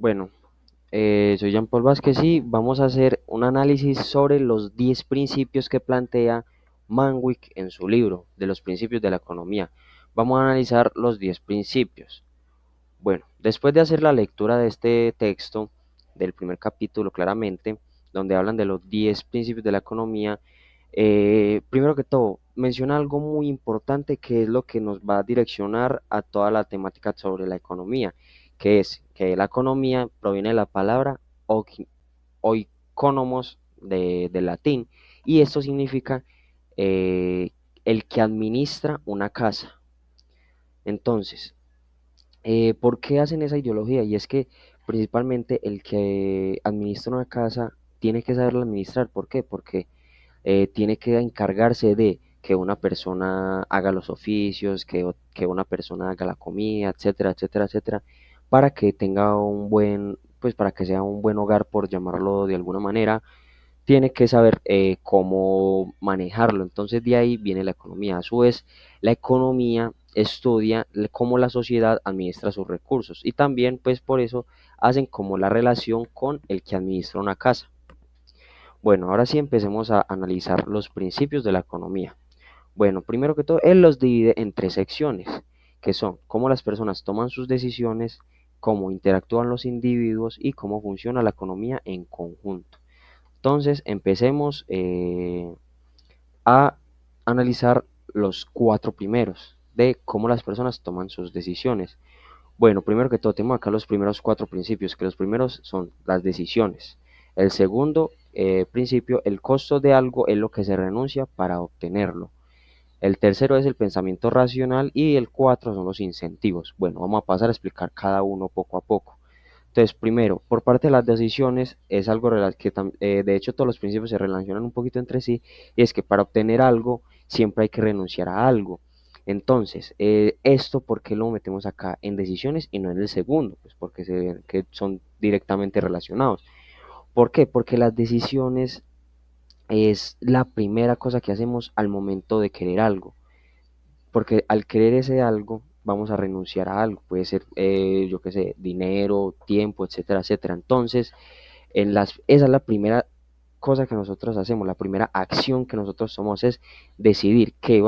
Bueno, soy Jean Paul Vázquez y vamos a hacer un análisis sobre los 10 principios que plantea Manwick en su libro de los principios de la economía. Vamos a analizar los 10 principios. Bueno, después de hacer la lectura de este texto, del primer capítulo claramente, donde hablan de los 10 principios de la economía, primero que todo, menciona algo muy importante que es lo que nos va a direccionar a toda la temática sobre la economía, que es que la economía proviene de la palabra oikonomos del latín, y esto significa eh, el que administra una casa. Entonces, ¿por qué hacen esa ideología? Y es que principalmente el que administra una casa tiene que saberla administrar. ¿Por qué? Porque tiene que encargarse de que una persona haga los oficios, que una persona haga la comida, etcétera, etcétera, etcétera, para que tenga un buen, pues para que sea un buen hogar, por llamarlo de alguna manera, tiene que saber cómo manejarlo. Entonces de ahí viene la economía. A su vez, la economía estudia cómo la sociedad administra sus recursos y también pues por eso hacen como la relación con el que administra una casa. Bueno, ahora sí empecemos a analizar los principios de la economía. Bueno, primero que todo, él los divide en tres secciones, que son cómo las personas toman sus decisiones, cómo interactúan los individuos y cómo funciona la economía en conjunto. Entonces, empecemos a analizar los cuatro primeros de cómo las personas toman sus decisiones. Bueno, primero que todo, tenemos acá los primeros cuatro principios, que los primeros son las decisiones. El segundo principio, el costo de algo es lo que se renuncia para obtenerlo. El tercero es el pensamiento racional y el cuatro son los incentivos. Bueno, vamos a pasar a explicar cada uno poco a poco. Entonces, primero, por parte de las decisiones, es algo que de hecho todos los principios se relacionan un poquito entre sí, y es que para obtener algo siempre hay que renunciar a algo. Entonces, esto, ¿por qué lo metemos acá en decisiones y no en el segundo? Pues porque se ven que son directamente relacionados. ¿Por qué? Porque las decisiones es la primera cosa que hacemos al momento de querer algo, porque al querer ese algo vamos a renunciar a algo, puede ser, yo qué sé, dinero, tiempo, etcétera, etcétera. Entonces, esa es la primera cosa que nosotros hacemos, la primera acción que nosotros somos es decidir qué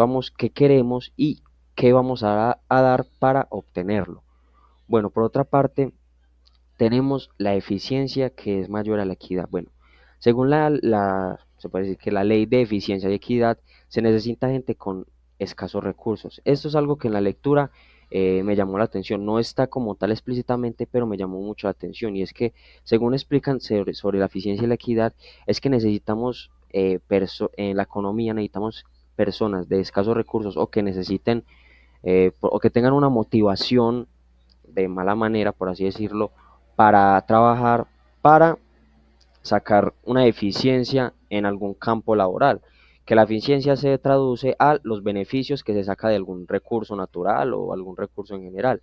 queremos y qué vamos a dar para obtenerlo. Bueno, por otra parte, tenemos la eficiencia que es mayor a la equidad. Bueno, según se puede decir que la ley de eficiencia y equidad, se necesita gente con escasos recursos. Esto es algo que en la lectura me llamó la atención. No está como tal explícitamente, pero me llamó mucho la atención. Y es que, según explican sobre la eficiencia y la equidad, es que necesitamos, en la economía necesitamos personas de escasos recursos o que necesiten, o que tengan una motivación de mala manera, por así decirlo, para trabajar, para sacar una eficiencia en algún campo laboral, que la eficiencia se traduce a los beneficios que se saca de algún recurso natural o algún recurso en general.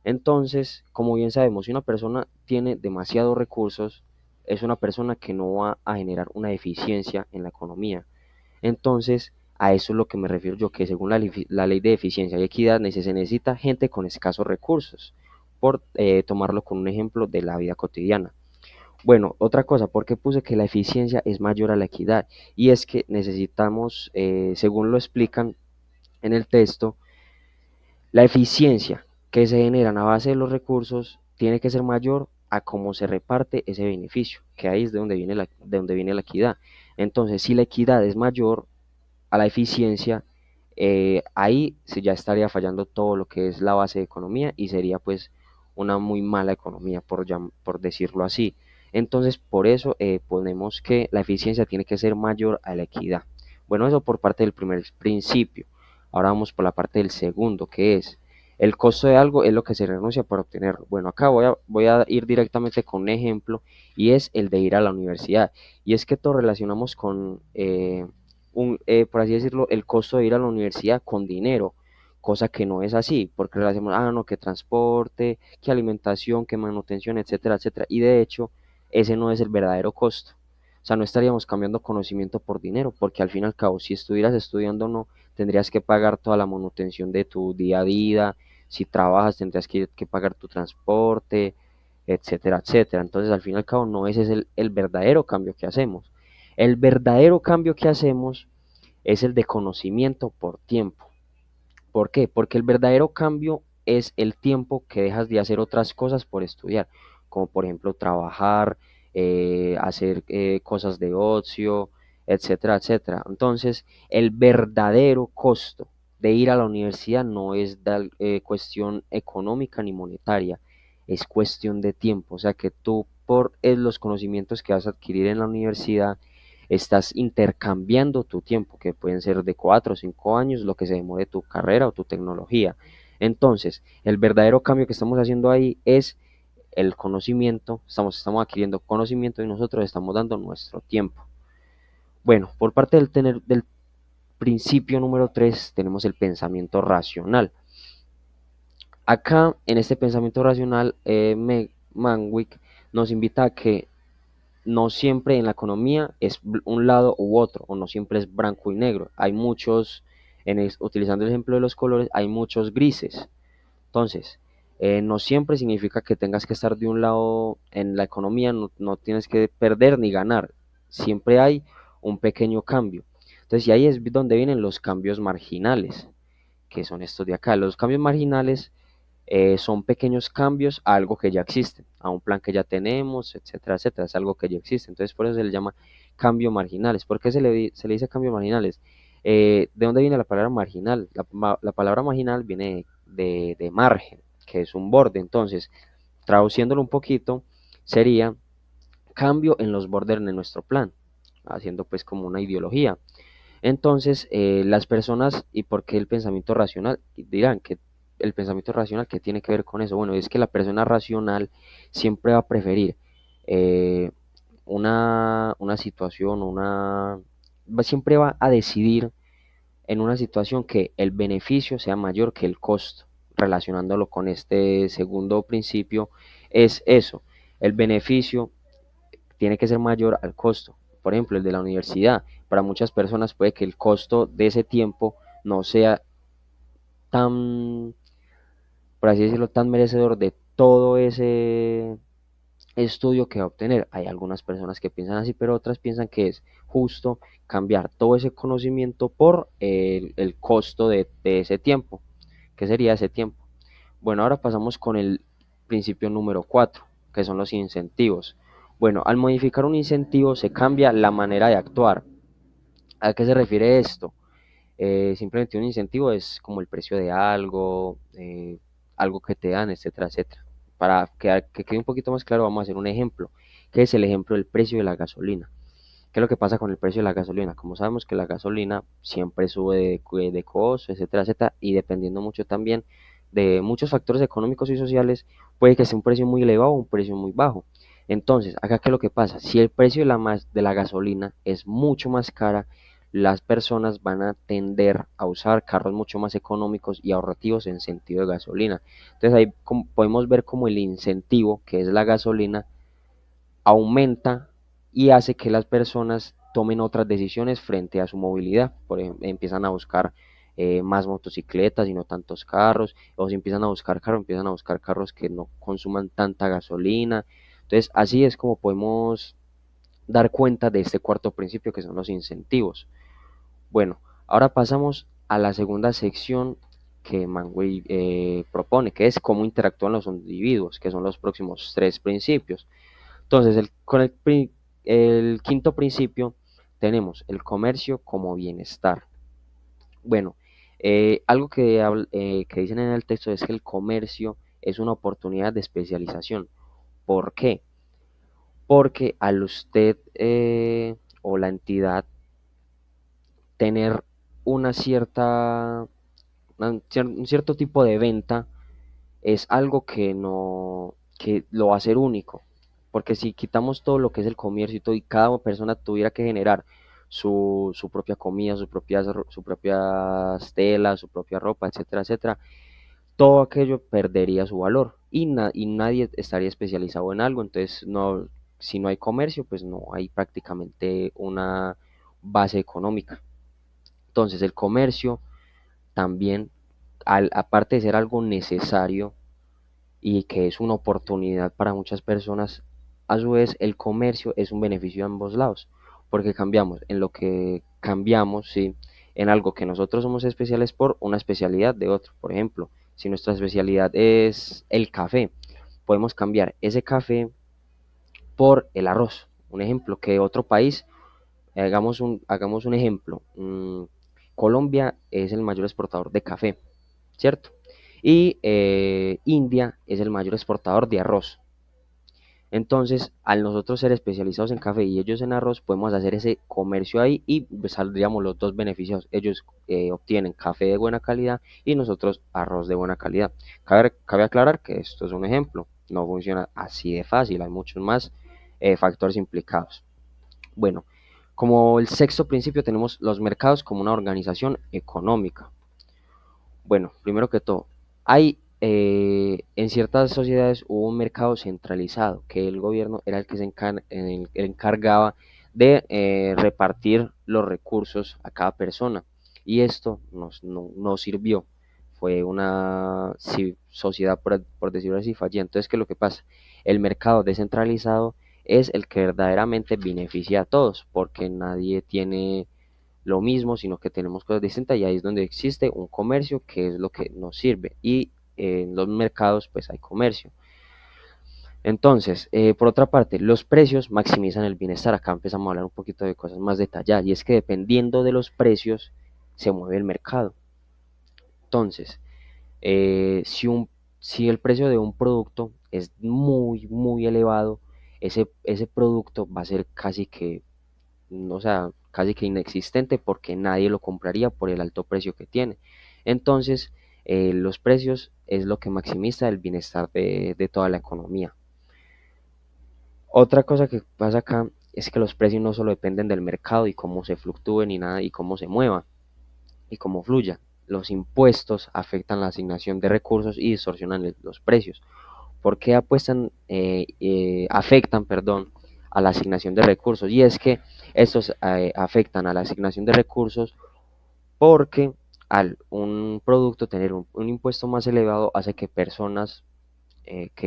Entonces, como bien sabemos, si una persona tiene demasiados recursos, es una persona que no va a generar una eficiencia en la economía. Entonces, a eso es lo que me refiero yo, que según la ley de eficiencia y equidad se necesita gente con escasos recursos, por tomarlo con un ejemplo de la vida cotidiana. Bueno, otra cosa, porque puse que la eficiencia es mayor a la equidad, y es que necesitamos, según lo explican en el texto, la eficiencia que se genera a base de los recursos tiene que ser mayor a cómo se reparte ese beneficio, que ahí es de donde viene la equidad. Entonces, si la equidad es mayor a la eficiencia, ahí se ya estaría fallando todo lo que es la base de economía y sería pues una muy mala economía, por decirlo así. Entonces, por eso ponemos que la eficiencia tiene que ser mayor a la equidad. Bueno, eso por parte del primer principio. Ahora vamos por la parte del segundo, que es el costo de algo es lo que se renuncia para obtenerlo. Bueno, acá voy a ir directamente con un ejemplo, y es el de ir a la universidad. Y es que todo relacionamos con por así decirlo, el costo de ir a la universidad con dinero, cosa que no es así, porque le hacemos, no, que transporte, que alimentación, que manutención, etcétera, etcétera, y de hecho, ese no es el verdadero costo. O sea, no estaríamos cambiando conocimiento por dinero, porque al fin y al cabo, si estuvieras estudiando o no, tendrías que pagar toda la manutención de tu día a día. Si trabajas, tendrías que pagar tu transporte, etcétera, etcétera. Entonces, al fin y al cabo, no ese es el verdadero cambio que hacemos. El verdadero cambio que hacemos es el de conocimiento por tiempo. ¿Por qué? Porque el verdadero cambio es el tiempo que dejas de hacer otras cosas por estudiar, como por ejemplo trabajar, hacer cosas de ocio, etcétera, etcétera. Entonces, el verdadero costo de ir a la universidad no es cuestión económica ni monetaria, es cuestión de tiempo. O sea que tú por los conocimientos que vas a adquirir en la universidad, estás intercambiando tu tiempo, que pueden ser de 4 o 5 años, lo que se demore tu carrera o tu tecnología. Entonces, el verdadero cambio que estamos haciendo ahí es el conocimiento, estamos adquiriendo conocimiento y nosotros estamos dando nuestro tiempo. Bueno, por parte del principio número 3 tenemos el pensamiento racional. Acá, en este pensamiento racional, Manwick nos invita a que no siempre en la economía es un lado u otro, o no siempre es blanco y negro. Hay muchos, utilizando el ejemplo de los colores, hay muchos grises. Entonces, no siempre significa que tengas que estar de un lado en la economía, no tienes que perder ni ganar. Siempre hay un pequeño cambio. Entonces, y ahí es donde vienen los cambios marginales, que son estos de acá. Los cambios marginales son pequeños cambios a algo que ya existe, a un plan que ya tenemos, etcétera, etcétera, es algo que ya existe. Entonces, por eso se le llama cambio marginales. ¿Por qué se le dice cambio marginales? ¿De dónde viene la palabra marginal? La palabra marginal viene de margen, que es un borde. Entonces, traduciéndolo un poquito, sería cambio en los bordes de nuestro plan, haciendo pues como una ideología. Entonces, las personas, ¿y por qué el pensamiento racional? Dirán que el pensamiento racional, ¿qué tiene que ver con eso? Bueno, es que la persona racional siempre va a preferir eh, una situación, siempre va a decidir en una situación que el beneficio sea mayor que el costo. Relacionándolo con este segundo principio, es eso, el beneficio tiene que ser mayor al costo. Por ejemplo, el de la universidad. Para muchas personas puede que el costo de ese tiempo no sea tan, por así decirlo, tan merecedor de todo ese estudio que va a obtener. Hay algunas personas que piensan así, pero otras piensan que es justo cambiar todo ese conocimiento por el costo de ese tiempo. ¿Qué sería ese tiempo? Bueno, ahora pasamos con el principio número 4, que son los incentivos. Bueno, al modificar un incentivo se cambia la manera de actuar. ¿A qué se refiere esto? Simplemente un incentivo es como el precio de algo, algo que te dan, etcétera, etcétera. Para que quede un poquito más claro, vamos a hacer un ejemplo, que es el ejemplo del precio de la gasolina. ¿Qué es lo que pasa con el precio de la gasolina? Como sabemos que la gasolina siempre sube de costo, etcétera, etcétera, y dependiendo mucho también de muchos factores económicos y sociales, puede que sea un precio muy elevado o un precio muy bajo. Entonces, acá qué es lo que pasa, si el precio de la gasolina es mucho más cara, las personas van a tender a usar carros mucho más económicos y ahorrativos en sentido de gasolina. Entonces ahí podemos ver como el incentivo, que es la gasolina, aumenta y hace que las personas tomen otras decisiones frente a su movilidad. Por ejemplo, empiezan a buscar más motocicletas y no tantos carros, o si empiezan a buscar carros que no consuman tanta gasolina. Entonces, así es como podemos dar cuenta de este cuarto principio, que son los incentivos. Bueno, ahora pasamos a la segunda sección que Manway propone, que es cómo interactúan los individuos, que son los próximos tres principios. Entonces, el quinto principio tenemos el comercio como bienestar. Bueno, algo que dicen en el texto es que el comercio es una oportunidad de especialización. ¿Por qué? Porque al usted o la entidad tener una un cierto tipo de venta, es algo que no, que lo va a hacer único. Porque si quitamos todo lo que es el comercio y todo, y cada persona tuviera que generar su propia comida, su propias telas, su propia ropa, etcétera, etcétera, todo aquello perdería su valor y nadie estaría especializado en algo. Entonces, no, si no hay comercio, pues no hay prácticamente una base económica. Entonces, el comercio también, aparte de ser algo necesario, y que es una oportunidad para muchas personas, a su vez el comercio es un beneficio de ambos lados, porque cambiamos en lo que cambiamos, ¿sí? En algo que nosotros somos especiales por una especialidad de otro. Por ejemplo, si nuestra especialidad es el café, podemos cambiar ese café por el arroz. Un ejemplo, que otro país, hagamos un ejemplo, Colombia es el mayor exportador de café, ¿cierto? Y India es el mayor exportador de arroz. Entonces, al nosotros ser especializados en café y ellos en arroz, podemos hacer ese comercio ahí y saldríamos los dos beneficiados. Ellos obtienen café de buena calidad y nosotros arroz de buena calidad. Cabe aclarar que esto es un ejemplo, no funciona así de fácil, hay muchos más factores implicados. Bueno, como el sexto principio tenemos los mercados como una organización económica. Bueno, primero que todo, hay en ciertas sociedades hubo un mercado centralizado, que el gobierno era el que el encargaba de repartir los recursos a cada persona. Y esto no sirvió. Fue una sociedad, por decirlo así, fallida. Entonces, ¿qué es lo que pasa? El mercado descentralizado es el que verdaderamente beneficia a todos, porque nadie tiene lo mismo, sino que tenemos cosas distintas y ahí es donde existe un comercio que es lo que nos sirve y en los mercados pues hay comercio. Entonces, por otra parte, los precios maximizan el bienestar. Acá empezamos a hablar un poquito de cosas más detalladas y es que dependiendo de los precios se mueve el mercado. Entonces, si el precio de un producto es muy elevado, ese producto va a ser o sea, casi que inexistente porque nadie lo compraría por el alto precio que tiene. Entonces, los precios es lo que maximiza el bienestar de toda la economía. Otra cosa que pasa acá es que los precios no solo dependen del mercado y cómo se fluctúen y nada y cómo se mueva y cómo fluya. Los impuestos afectan la asignación de recursos y distorsionan los precios. ¿Por qué afectan, perdón, a la asignación de recursos? Y es que estos afectan a la asignación de recursos porque al un producto tener un impuesto más elevado hace que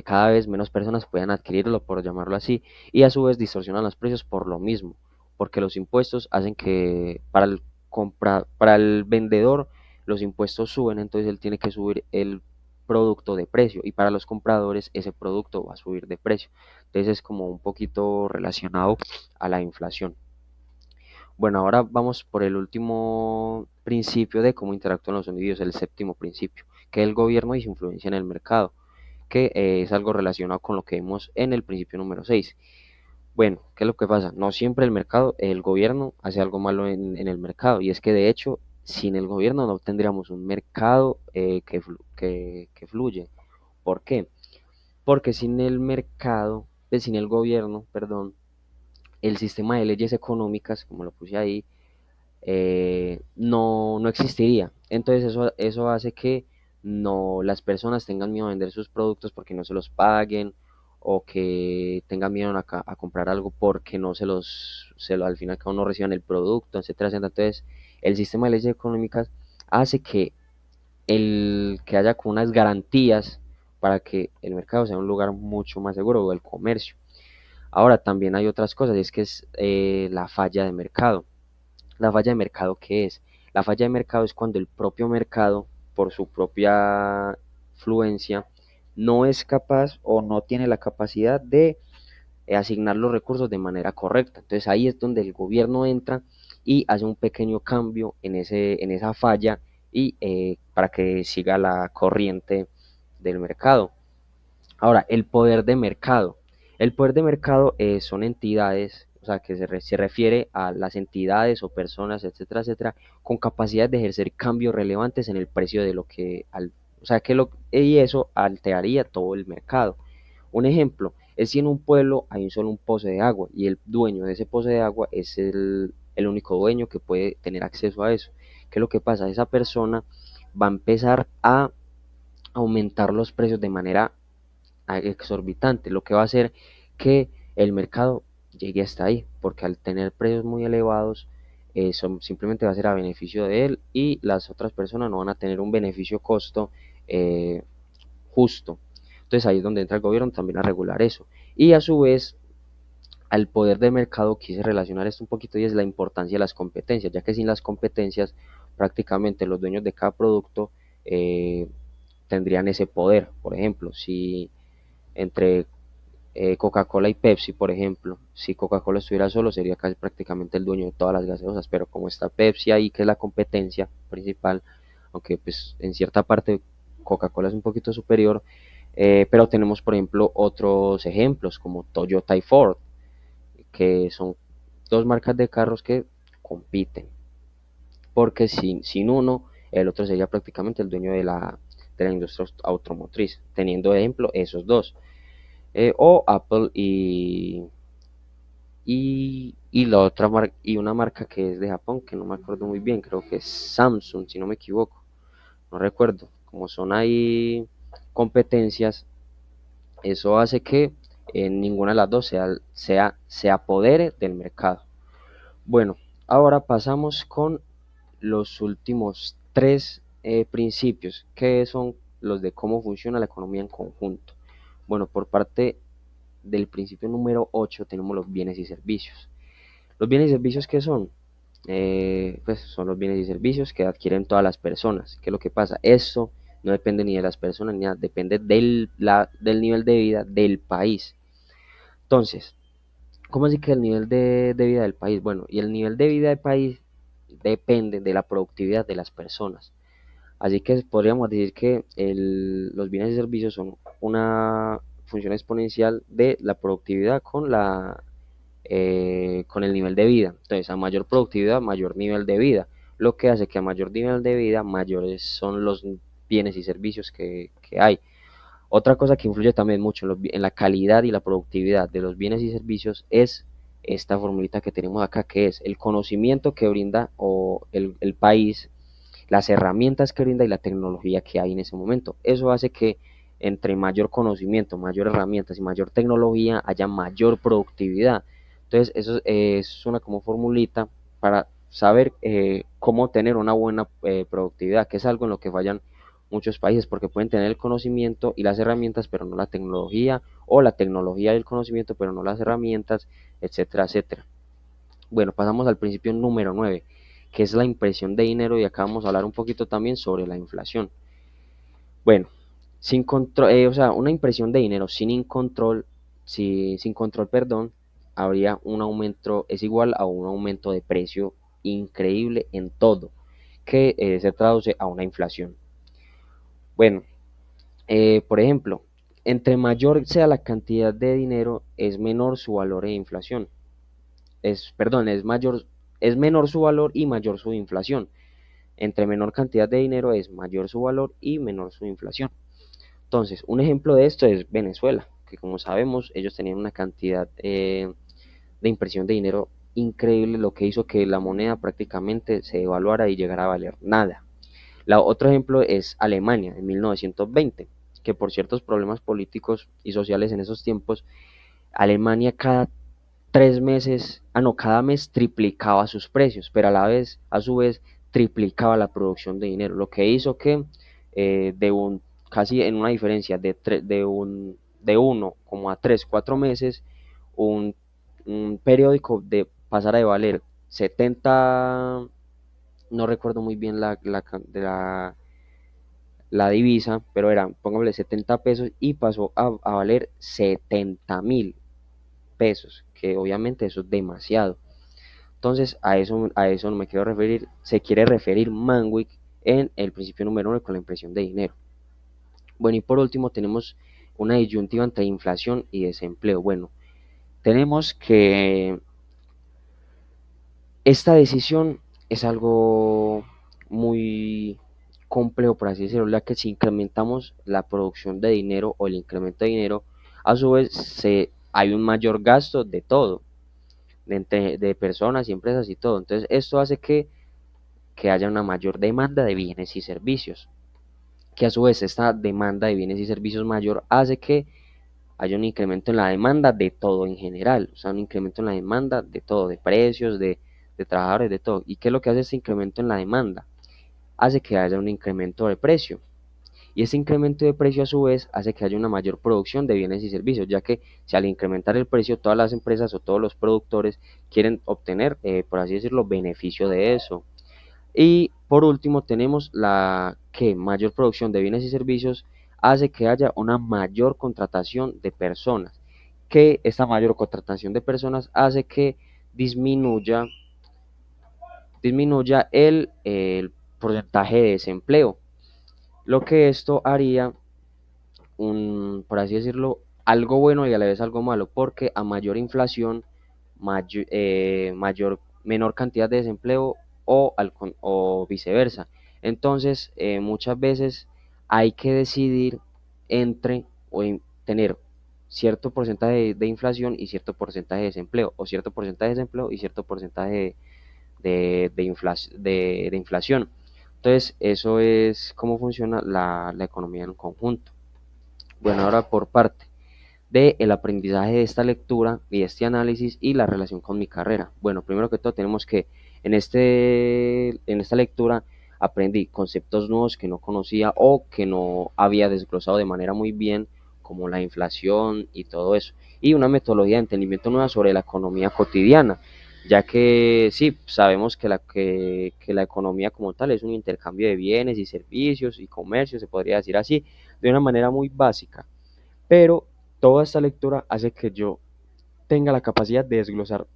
cada vez menos personas puedan adquirirlo, por llamarlo así, y a su vez distorsionan los precios por lo mismo, porque los impuestos hacen que para el vendedor los impuestos suben, entonces él tiene que subir el producto de precio y para los compradores ese producto va a subir de precio. Entonces es como un poquito relacionado a la inflación. Bueno, ahora vamos por el último principio de cómo interactúan los individuos, el séptimo principio, que es el gobierno y su influencia en el mercado, que es algo relacionado con lo que vimos en el principio número 6. Bueno, ¿qué es lo que pasa? No siempre el gobierno hace algo malo en el mercado, y es que de hecho, sin el gobierno no tendríamos un mercado que fluye. ¿Por qué? Porque sin el mercado, sin el gobierno, perdón, el sistema de leyes económicas, como lo puse ahí, no existiría. Entonces eso hace que no las personas tengan miedo a vender sus productos porque no se los paguen o que tengan miedo a comprar algo porque no al final cada uno reciban el producto, etcétera, etcétera. Entonces el sistema de leyes económicas hace que haya como unas garantías para que el mercado sea un lugar mucho más seguro o el comercio. Ahora también hay otras cosas, es que es la falla de mercado. ¿La falla de mercado qué es? La falla de mercado es cuando el propio mercado, por su propia fluencia, no es capaz o no tiene la capacidad de asignar los recursos de manera correcta. Entonces ahí es donde el gobierno entra y hace un pequeño cambio en esa falla y para que siga la corriente del mercado. Ahora, el poder de mercado. El poder de mercado son entidades, o sea, que se refiere a las entidades o personas, etcétera, etcétera, con capacidad de ejercer cambios relevantes en el precio de lo o sea, y eso alteraría todo el mercado. Un ejemplo es si en un pueblo hay solo un pozo de agua y el dueño de ese pozo de agua es el único dueño que puede tener acceso a eso. ¿Qué es lo que pasa? Esa persona va a empezar a aumentar los precios de manera exorbitante, lo que va a hacer que el mercado llegue hasta ahí, porque al tener precios muy elevados, simplemente va a ser a beneficio de él y las otras personas no van a tener un beneficio costo justo. Entonces ahí es donde entra el gobierno también a regular eso. Y a su vez, al poder del mercado quise relacionar esto un poquito y es la importancia de las competencias, ya que sin las competencias prácticamente los dueños de cada producto eh, tendrían ese poder. Por ejemplo, si entre Coca-Cola y Pepsi, por ejemplo, si Coca-Cola estuviera solo sería casi prácticamente el dueño de todas las gaseosas, pero como está Pepsi ahí, que es la competencia principal, aunque pues en cierta parte Coca-Cola es un poquito superior, pero tenemos por ejemplo otros ejemplos como Toyota y Ford, que son dos marcas de carros que compiten, porque sin uno, el otro sería prácticamente el dueño de la industria automotriz, teniendo de ejemplo esos dos, o Apple y la otra marca, y una marca que es de Japón, que no me acuerdo muy bien, creo que es Samsung, si no me equivoco, no recuerdo, como son ahí competencias, eso hace que ninguna de las dos se apodere del mercado. Bueno, ahora pasamos con los últimos tres principios, que son los de cómo funciona la economía en conjunto. Bueno, por parte del principio número 8 tenemos los bienes y servicios. Los bienes y servicios, ¿qué son? Pues son los bienes y servicios que adquieren todas las personas. ¿Qué es lo que pasa? Eso no depende ni de las personas ni nada, depende del nivel de vida del país. Entonces, ¿cómo así que el nivel de vida del país? Bueno, y el nivel de vida del país depende de la productividad de las personas. Así que podríamos decir que los bienes y servicios son una función exponencial de la productividad con el nivel de vida. Entonces, a mayor productividad, mayor nivel de vida, lo que hace que a mayor nivel de vida, mayores son los bienes y servicios que hay. Otra cosa que influye también mucho en la calidad y la productividad de los bienes y servicios es esta formulita que tenemos acá, que es el conocimiento que brinda o el país, las herramientas que brinda y la tecnología que hay en ese momento. Eso hace que entre mayor conocimiento, mayor herramientas y mayor tecnología haya mayor productividad. Entonces, eso es una como formulita para saber cómo tener una buena productividad, que es algo en lo que fallan muchos países, porque pueden tener el conocimiento y las herramientas, pero no la tecnología, o la tecnología y el conocimiento, pero no las herramientas, etcétera, etcétera. Bueno, pasamos al principio número 9, que es la impresión de dinero, y acá vamos a hablar un poquito también sobre la inflación. Bueno, sin control, o sea, una impresión de dinero sin control, perdón, habría un aumento, es igual a un aumento de precio increíble en todo, que se traduce a una inflación. Bueno, por ejemplo, entre mayor sea la cantidad de dinero, es menor su valor en inflación. Perdón, es menor su valor y mayor su inflación. Entre menor cantidad de dinero es mayor su valor y menor su inflación. Entonces, un ejemplo de esto es Venezuela, que como sabemos, ellos tenían una cantidad de impresión de dinero increíble, lo que hizo que la moneda prácticamente se devaluara y llegara a valer nada. Otro ejemplo es Alemania en 1920, que por ciertos problemas políticos y sociales en esos tiempos, Alemania cada 3 meses, no, cada mes triplicaba sus precios, pero a su vez, triplicaba la producción de dinero, lo que hizo que casi en una diferencia de 1 como a 3, 4 meses, un periódico pasara de valer 70, no recuerdo muy bien la divisa, pero eran, póngale 70 pesos y pasó a valer 70.000 pesos, que obviamente eso es demasiado. Entonces a eso no me quiero referir, se quiere referir Manwick en el principio número 1 con la impresión de dinero. Bueno, y por último tenemos una disyuntiva entre inflación y desempleo. Bueno, tenemos que esta decisión es algo muy complejo, por así decirlo, ya que si incrementamos la producción de dinero o el incremento de dinero, a su vez hay un mayor gasto de todo, de personas y empresas y todo. Entonces, esto hace que haya una mayor demanda de bienes y servicios, que a su vez esta demanda de bienes y servicios mayor hace que haya un incremento en la demanda de todo en general, o sea, un incremento en la demanda de todo, de precios, de trabajadores, de todo. ¿Y qué es lo que hace este incremento en la demanda? Hace que haya un incremento de precio. y ese incremento de precio a su vez hace que haya una mayor producción de bienes y servicios, ya que si al incrementar el precio todas las empresas o todos los productores quieren obtener, por así decirlo, beneficio de eso. Y por último tenemos la que mayor producción de bienes y servicios hace que haya una mayor contratación de personas, que esta mayor contratación de personas hace que disminuya, disminuya el porcentaje de desempleo, lo que esto haría por así decirlo, algo bueno y a la vez algo malo, porque a mayor inflación, menor cantidad de desempleo o viceversa. Entonces, muchas veces hay que decidir entre tener cierto porcentaje de inflación y cierto porcentaje de desempleo, o cierto porcentaje de desempleo y cierto porcentaje de inflación. Entonces, eso es cómo funciona la economía en un conjunto. Bueno, ahora por parte del aprendizaje de esta lectura y este análisis y la relación con mi carrera. Bueno, primero que todo tenemos que en esta lectura aprendí conceptos nuevos que no conocía o que no había desglosado de manera muy bien, como la inflación y todo eso, y una metodología de entendimiento nueva sobre la economía cotidiana, ya que sí, sabemos que la economía como tal es un intercambio de bienes y servicios y comercio, se podría decir así, de una manera muy básica, pero toda esta lectura hace que yo tenga la capacidad de desglosar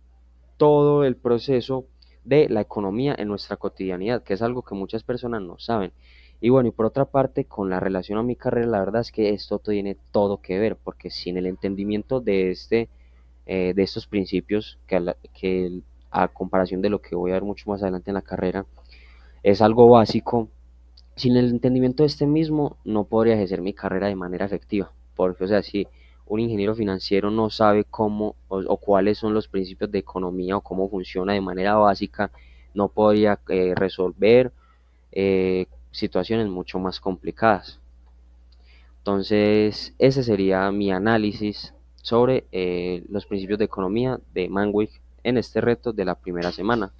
todo el proceso de la economía en nuestra cotidianidad, que es algo que muchas personas no saben. Y bueno, y por otra parte, con la relación a mi carrera, la verdad es que esto tiene todo que ver, porque sin el entendimiento de estos principios, a comparación de lo que voy a ver mucho más adelante en la carrera, es algo básico. Sin el entendimiento de este mismo, no podría ejercer mi carrera de manera efectiva, porque, o sea, si un ingeniero financiero no sabe cómo o cuáles son los principios de economía o cómo funciona de manera básica, no podría resolver situaciones mucho más complicadas. Entonces, ese sería mi análisis sobre los principios de economía de Manwick en este reto de la primera semana.